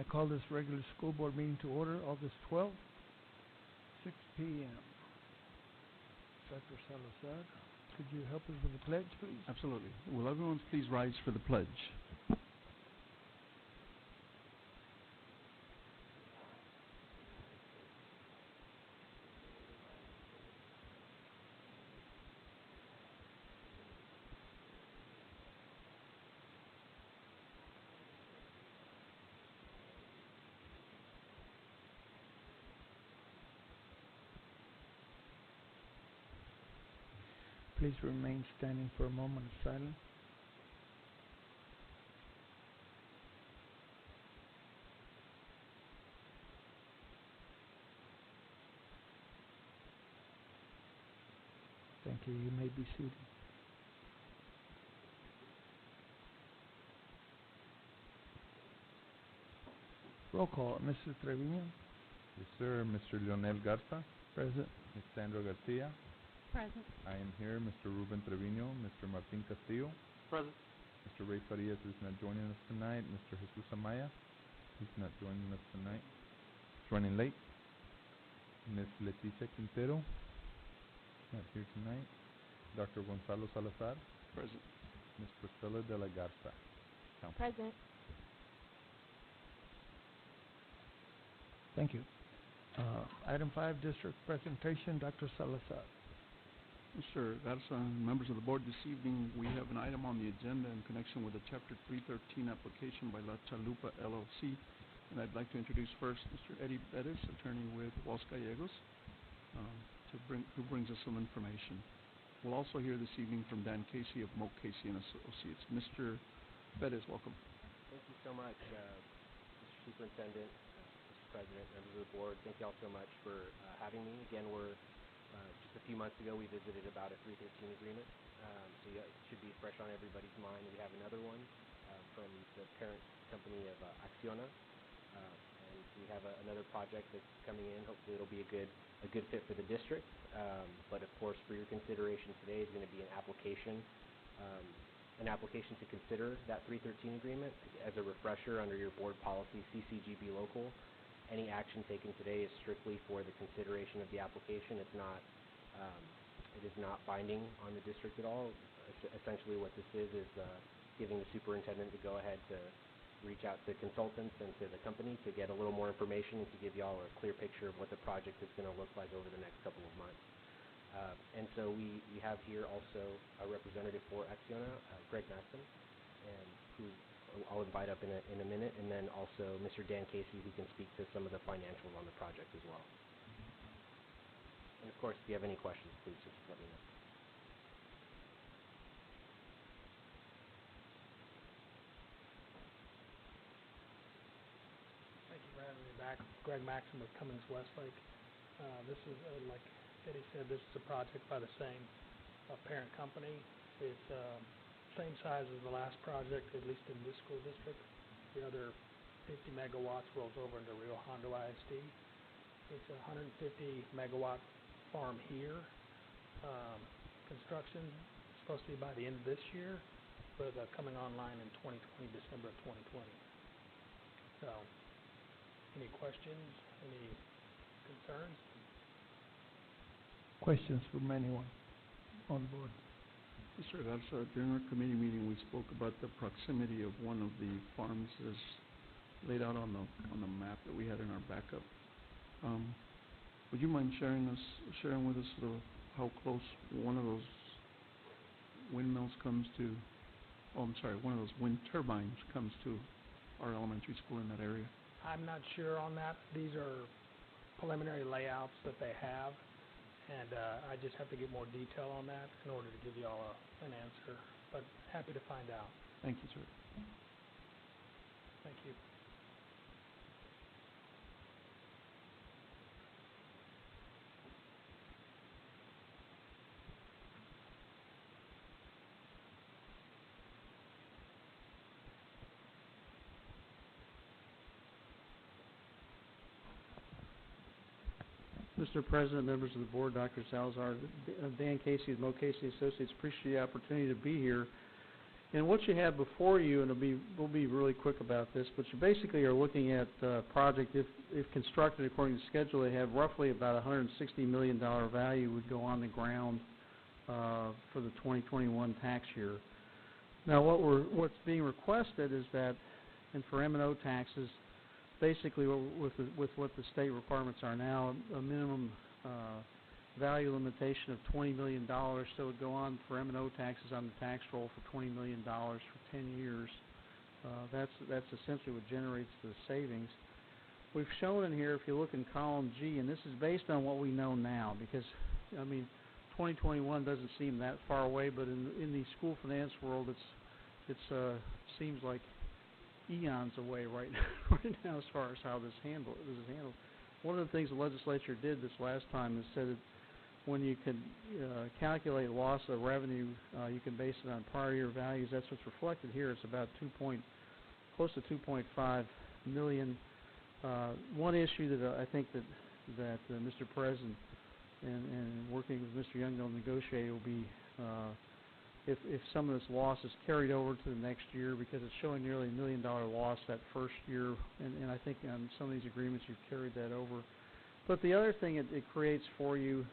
I call this regular school board meeting to order, August 12th, 6 p.m. Dr. Salazar, could you help us with the pledge, please? Absolutely. Will everyone please rise for the pledge? Please remain standing for a moment of silence. Thank you. You may be seated. Roll call. Mr. Trevino? Yes, sir. Mr. Leonel Garza? Present. Ms. Sandra Garcia? Present. I am here. Mr. Ruben Trevino, Mr. Martin Castillo. Present. Mr. Ray Farias is not joining us tonight. Mr. Jesus Amaya, he's not joining us tonight. He's running late. Ms. Leticia Quintero, not here tonight. Dr. Gonzalo Salazar. Present. Ms. Priscilla de la Garza. Present. Thank you. Item 5, district presentation, Dr. Salazar. Mr. Garza, members of the board, this evening we have an item on the agenda in connection with the Chapter 313 application by La Chalupa LLC. And I'd like to introduce first Mr. Eddie Bettis, attorney with Los Gallegos, who brings us some information. We'll also hear this evening from Dan Casey of Moak Casey and Associates. Mr. Bettis, welcome. Thank you so much, Mr. Superintendent, Mr. President, members of the board. Thank you all so much for having me. Again, we're just a few months ago, we visited about a 313 agreement, so it should be fresh on everybody's mind. We have another one from the parent company of Acciona, and we have another project that's coming in. Hopefully, it'll be a good fit for the district. But of course, for your consideration today is going to be an application to consider that 313 agreement. As a refresher, under your board policy, CCGB local. Any action taken today is strictly for the consideration of the application. It is not binding on the district at all. Essentially what this is giving the superintendent to go ahead to reach out to consultants and to the company to get a little more information and to give y'all a clear picture of what the project is going to look like over the next couple of months. And so we have here also a representative for Acciona, Greg Masson, and who I'll invite up in a minute, and then also Mr. Dan Casey, who can speak to some of the financials on the project as well. And of course, if you have any questions, please just let me know. Thank you for having me back. Greg Maxim with Cummings Westlake. This is, like Eddie said, this is a project by the same parent company. It's same size as the last project, at least in this school district. The other 50 megawatts rolls over into Rio Hondo ISD. It's a 150 megawatt farm here. Construction is supposed to be by the end of this year, but coming online in 2020, December of 2020. So, any questions? Any concerns? Questions from anyone on the board? Mr. Garza, during our committee meeting, we spoke about the proximity of one of the farms as laid out on the map that we had in our backup. Would you mind sharing with us how close one of those windmills comes to? Oh, I'm sorry, one of those wind turbines comes to our elementary school in that area? I'm not sure on that. These are preliminary layouts that they have. And I just have to get more detail on that in order to give you all an answer. But happy to find out. Thank you, sir. Thank you. Mr. President, members of the board, Dr. Salazar, Dan Casey of Moak Casey Associates, appreciate the opportunity to be here And what you have before you, and we'll be really quick about this, but you basically are looking at project, if constructed according to schedule, they have roughly about $160 million value would go on the ground for the 2021 tax year. Now, what's being requested is that, and for M&O taxes, basically with what the state requirements are now, a minimum value limitation of $20 million, so it would go on for M&O taxes on the tax roll for $20 million for 10 years. That's essentially what generates the savings. We've shown in here, if you look in column G, and this is based on what we know now, because, I mean, 2021 doesn't seem that far away, but in the school finance world, it seems like eons away right now as far as how this is handled. One of the things the legislature did this last time is said that when you can calculate loss of revenue, you can base it on prior year values. That's what's reflected here. It's about close to 2.5 million. One issue that I think that Mr. President and working with Mr. Young to negotiate will be if some of this loss is carried over to the next year, because it's showing nearly $1 million loss that first year, and I think on some of these agreements you've carried that over. But the other thing it creates for you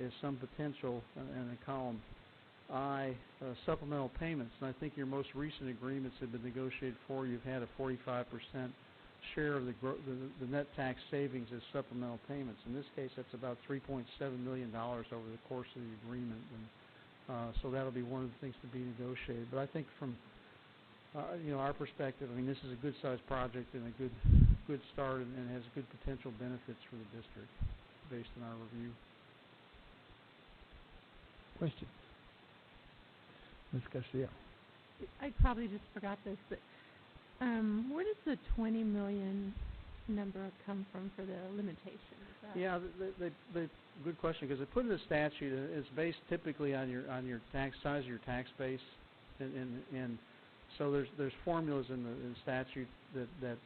is some potential in the column I, supplemental payments, and I think your most recent agreements have been negotiated for. You've had a 45% share of the net tax savings as supplemental payments. In this case, that's about $3.7 million over the course of the agreement, and so that'll be one of the things to be negotiated. But I think from our perspective, I mean, this is a good-sized project and a good start, and has good potential benefits for the district based on our review. Question. Ms. Garcia. I probably just forgot this, but where does the 20 million number come from for the limitation? Yeah, the good question, because they put in the statute, it's based typically on your tax size of your tax base, and so there's formulas in the statute that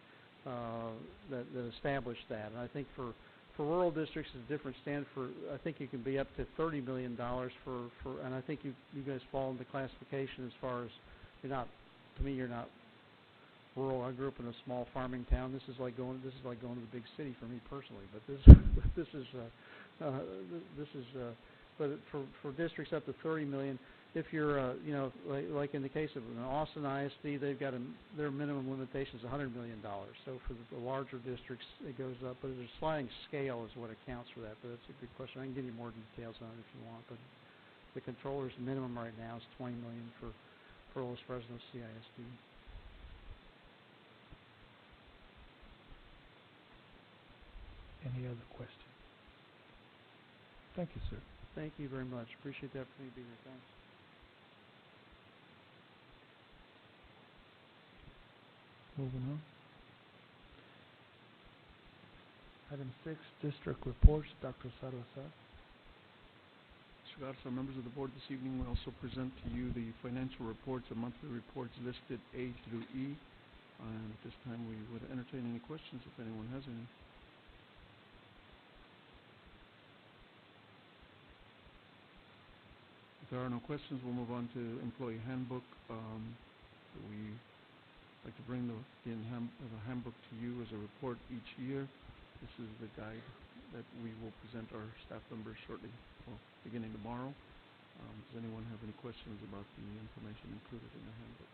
establish that. And I think for rural districts, it's a different standard. I think you can be up to $30 million for, and I think you guys fall into classification as far as you're not rural. I grew up in a small farming town. This is like going to the big city for me personally. But but for districts up to 30 million, if you're like in the case of an Austin ISD, they've got their minimum limitation is $100 million. So for the larger districts, it goes up. But there's a sliding scale is what accounts for that. But that's a good question. I can give you more details on it if you want. But the controller's minimum right now is $20 million for Fresno CISD. Any other questions? Thank you, sir. Thank you very much. Appreciate the opportunity to be here. Thanks. Moving on. Item 6, district reports. Dr. Salazar. Mr. Garza, members of the board, this evening we also present to you the financial reports, the monthly reports listed A through E. And at this time we would entertain any questions if anyone has any. If there are no questions, we'll move on to employee handbook. We like to bring the handbook to you as a report each year. This is the guide that we will present our staff members shortly, beginning tomorrow. Does anyone have any questions about the information included in the handbook?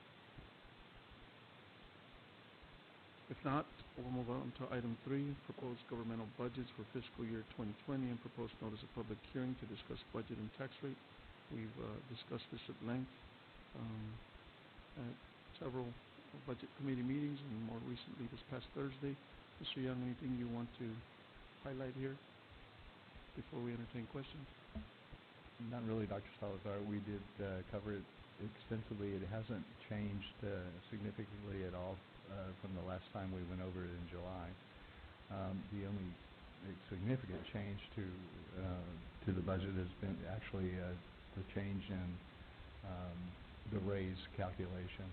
If not, we'll move on to item 3, proposed governmental budgets for fiscal year 2020 and proposed notice of public hearing to discuss budget and tax rate. We've discussed this at length at several budget committee meetings, and more recently this past Thursday. Mr. Young, anything you want to highlight here before we entertain questions? Not really, Dr. Salazar. We did cover it extensively. It hasn't changed significantly at all from the last time we went over it in July. The only significant change to the budget has been actually the change in the raise calculation,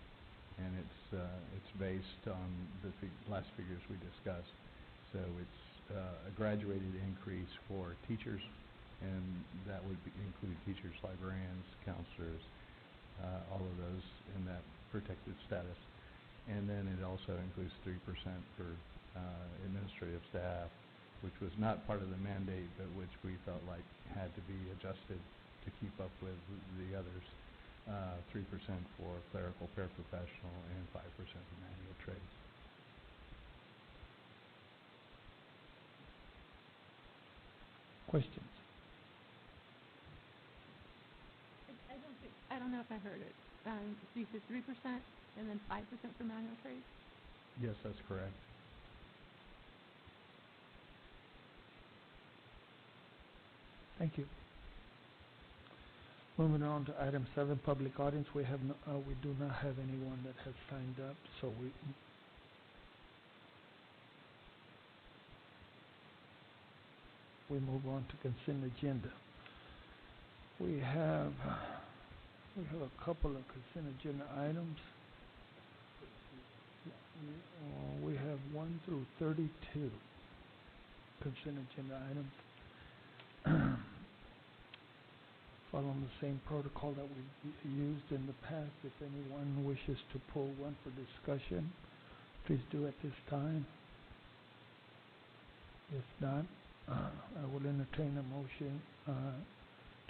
and it's based on the last figures we discussed. So it's a graduated increase for teachers, and that would include teachers, librarians, counselors, all of those in that protected status. And then it also includes 3% for administrative staff, which was not part of the mandate, but which we felt like had to be adjusted to keep up with the others. 3% for clerical, paraprofessional, and 5% for manual trades. Questions? I don't know if I heard it. So you said 3% and then 5% for manual trades? Yes, that's correct. Thank you. Moving on to item 7, public audience. We have we do not have anyone that has signed up, so we move on to consent agenda. We have a couple of consent agenda items. We have 1 through 32 consent agenda items. Following the same protocol that we've used in the past, if anyone wishes to pull one for discussion, please do at this time. If not, I will entertain a motion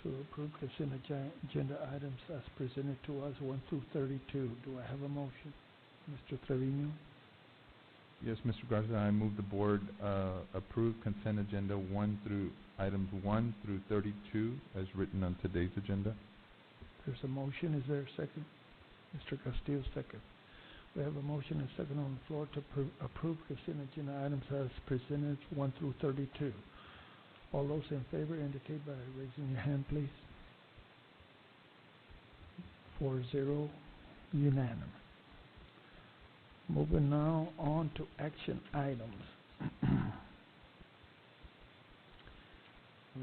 to approve consent agenda items as presented to us, 1 through 32. Do I have a motion? Mr. Trevino? Yes, Mr. Garza, I move the board approve consent agenda items 1 through 32 as written on today's agenda. There's a motion. Is there a second? Mr. Castillo, second. We have a motion and second on the floor to approve consent agenda items as presented, 1 through 32. All those in favor indicate by raising your hand, please. 4-0, unanimous. Moving now on to action items.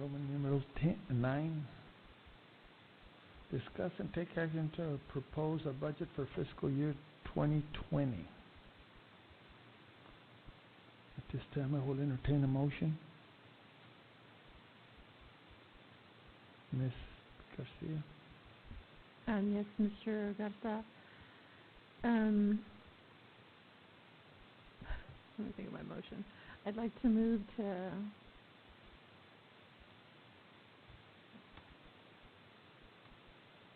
Roman numeral 9. Discuss and take action to propose a budget for fiscal year 2020. At this time, I will entertain a motion. Ms. Garcia? Yes, Mr. Garza. Let me think of my motion. I'd like to move to let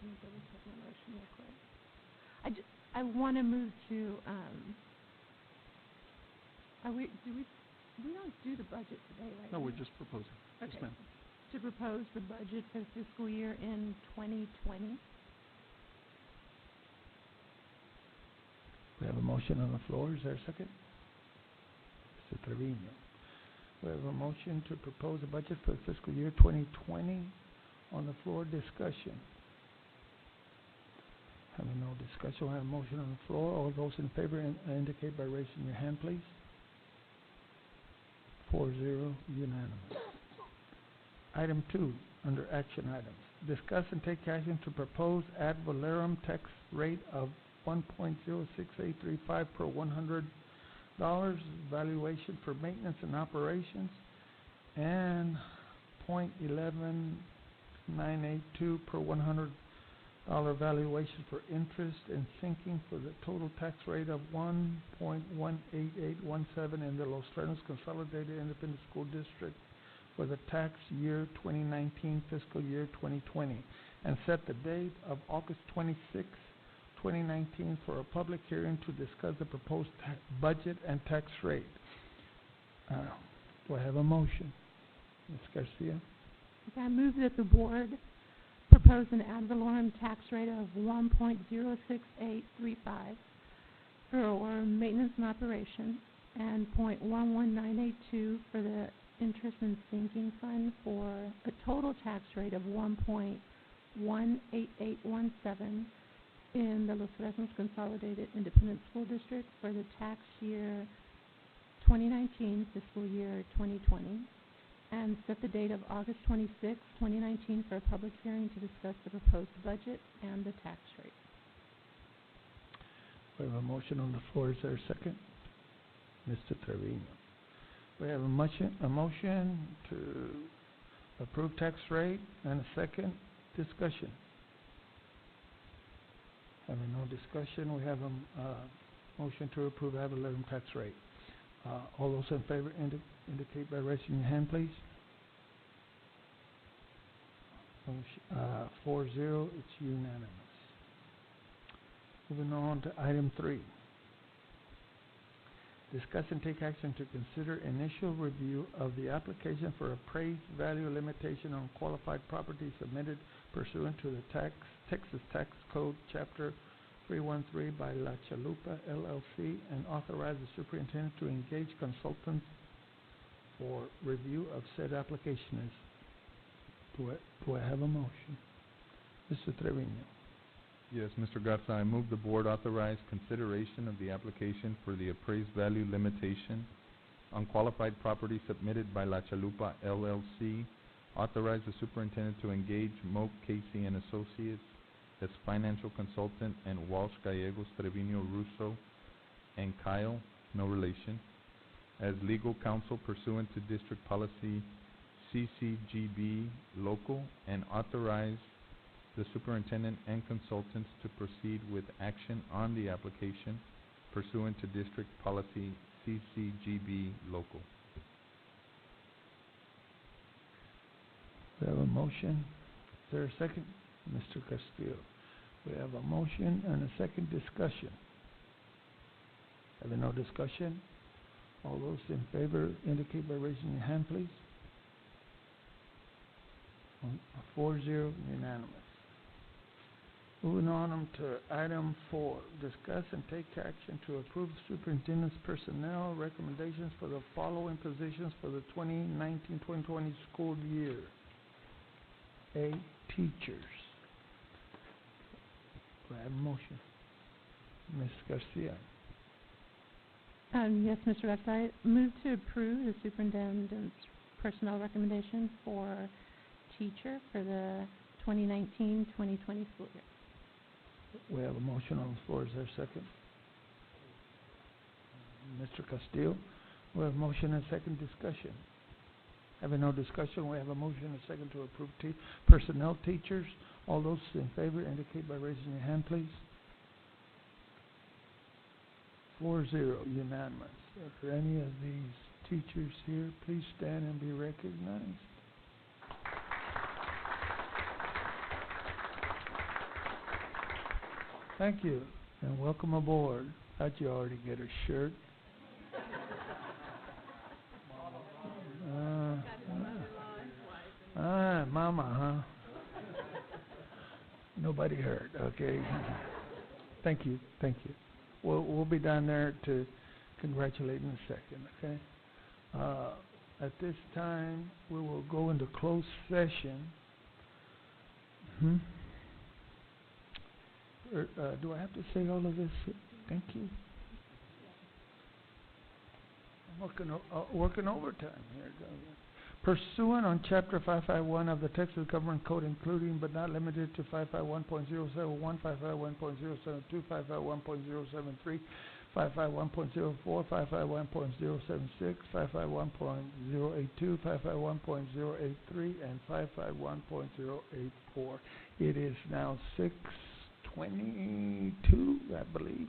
me double check my motion real quick. I want to move to we don't do the budget today, right? No, we're just proposing. Okay. Yes, ma'am. To propose the budget for the fiscal year in 2020. We have a motion on the floor. Is there a second? Mr. Trevino. We have a motion to propose a budget for the fiscal year 2020 on the floor. Discussion. Having no discussion, we have a motion on the floor. All those in favor indicate by raising your hand, please. 4-0, unanimous. Item 2, under action items. Discuss and take action to propose ad valorem tax rate of 1.06835 per $100, valuation for maintenance and operations, and 0.11982 per $100 valuation for interest and sinking, for the total tax rate of 1.18817 in the Los Fresnos Consolidated Independent School District for the tax year 2019, fiscal year 2020, and set the date of August 26, 2019 for a public hearing to discuss the proposed budget and tax rate. Do I have a motion? Ms. Garcia? Okay, I move that the board propose an ad valorem tax rate of 1.06835 for maintenance and operation, and 0.11982 for the interest and sinking fund, for a total tax rate of 1.18817 in the Los Fresnos Consolidated Independent School District for the tax year 2019, fiscal year 2020, and set the date of August 26, 2019 for a public hearing to discuss the proposed budget and the tax rate. We have a motion on the floor. Is there a second? Mr. Trevino. We have a motion to approve tax rate and a second. Discussion. Having no discussion, we have a motion to approve ad valorem tax rate. All those in favor indicate by raising your hand, please. 4-0, it's unanimous. Moving on to item 3. Discuss and take action to consider initial review of the application for appraised value limitation on qualified property submitted pursuant to the Texas Tax Code, Chapter 313 by La Chalupa LLC, and authorize the superintendent to engage consultants for review of said application. Do I have a motion? Mr. Trevino. Yes, Mr. Garza, I move the board authorize consideration of the application for the appraised value limitation on qualified property submitted by La Chalupa LLC, authorize the superintendent to engage Moak, Casey and Associates as financial consultant, and Walsh, Gallegos, Trevino, Russo, and Kyle, no relation, as legal counsel pursuant to district policy CCGB local, and authorize the superintendent and consultants to proceed with action on the application pursuant to district policy CCGB local. We have a motion. Is there a second? Mr. Castillo. We have a motion and a second discussion. Having no discussion, all those in favor indicate by raising your hand, please. 4-0, unanimous. Moving on to item 4, discuss and take action to approve superintendent's personnel recommendations for the following positions for the 2019-2020 school year. A, teachers. Do I have a motion? Ms. Garcia. Yes, Mr. Garza, I move to approve the superintendent's personnel recommendation for teacher for the 2019-2020 school year. We have a motion on the floor. Is there a second? Mr. Castillo. We have a motion and second discussion. Having no discussion, we have a motion and a second to approve personnel teachers. All those in favor indicate by raising your hand, please. 4-0, unanimous. Are there any of these teachers here? Please stand and be recognized. Thank you, and welcome aboard. How'd you already get a shirt? Mama, huh? Nobody heard, okay. Thank you. We'll be down there to congratulate in a second, okay? At this time, we will go into closed session. Do I have to say all of this? Thank you. I'm working overtime here. Pursuant on Chapter 551 of the Texas Government Code, including but not limited to 551.071, 551.072, 551.073, 551.04, 551.076, 551.082, 551.083, and 551.084. It is now 6:22, I believe.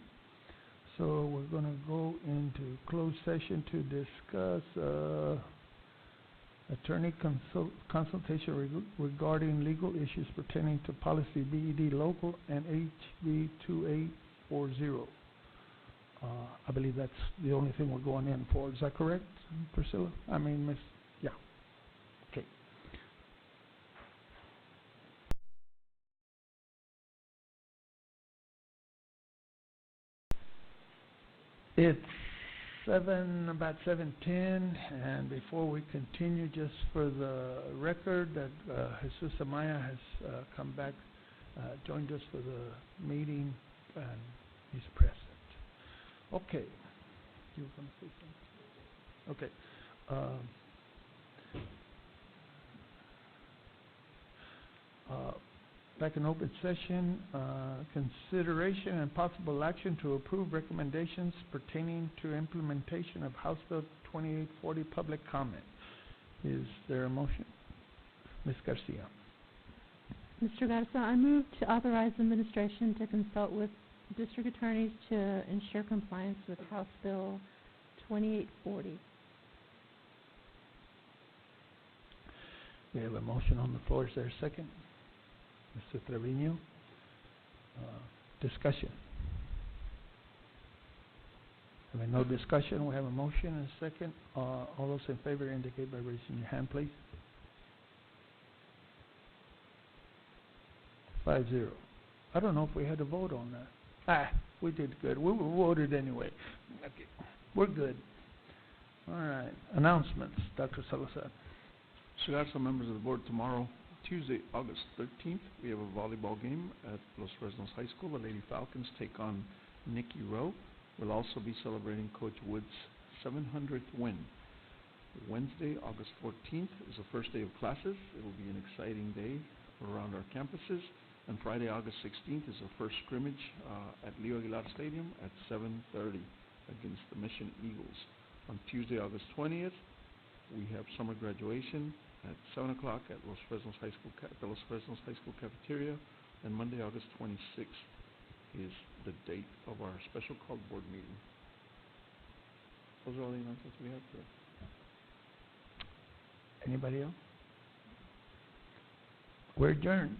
So we're going to go into closed session to discuss attorney consultation regarding legal issues pertaining to policy BED local and HB 2840. I believe that's the only thing we're going in for. Is that correct, Priscilla? I mean, Miss. Yeah. Okay. It's about 7:10, and before we continue, just for the record, that Jesus Amaya has come back, joined us for the meeting, and he's present. Okay. You were going to say something? Okay. Back in open session, consideration and possible action to approve recommendations pertaining to implementation of House Bill 2840 public comment. Is there a motion? Ms. Garcia. Mr. Garza, I move to authorize administration to consult with district attorneys to ensure compliance with House Bill 2840. We have a motion on the floor. Is there a second? Mr. Trevino? Discussion. Having no discussion, we have a motion and a second. All those in favor indicate by raising your hand, please. 5-0. I don't know if we had a vote on that. We did good. We voted anyway. Okay. We're good. All right. Announcements, Dr. Salazar. So that's some members of the board. Tomorrow, Tuesday, August 13th, we have a volleyball game at Los Fresnos High School. The Lady Falcons take on Nicky Rowe. We'll also be celebrating Coach Wood's 700th win. Wednesday, August 14th, is the first day of classes. It will be an exciting day around our campuses. And Friday, August 16th, is the first scrimmage at Leo Aguilar Stadium at 7:30 against the Mission Eagles. On Tuesday, August 20th, we have summer graduation at 7 o'clock at Los Fresnos High School, the Los Fresnos High School cafeteria. And Monday, August 26th, is the date of our special called board meeting. Those are all the announcements we have today. Anybody else? We're adjourned.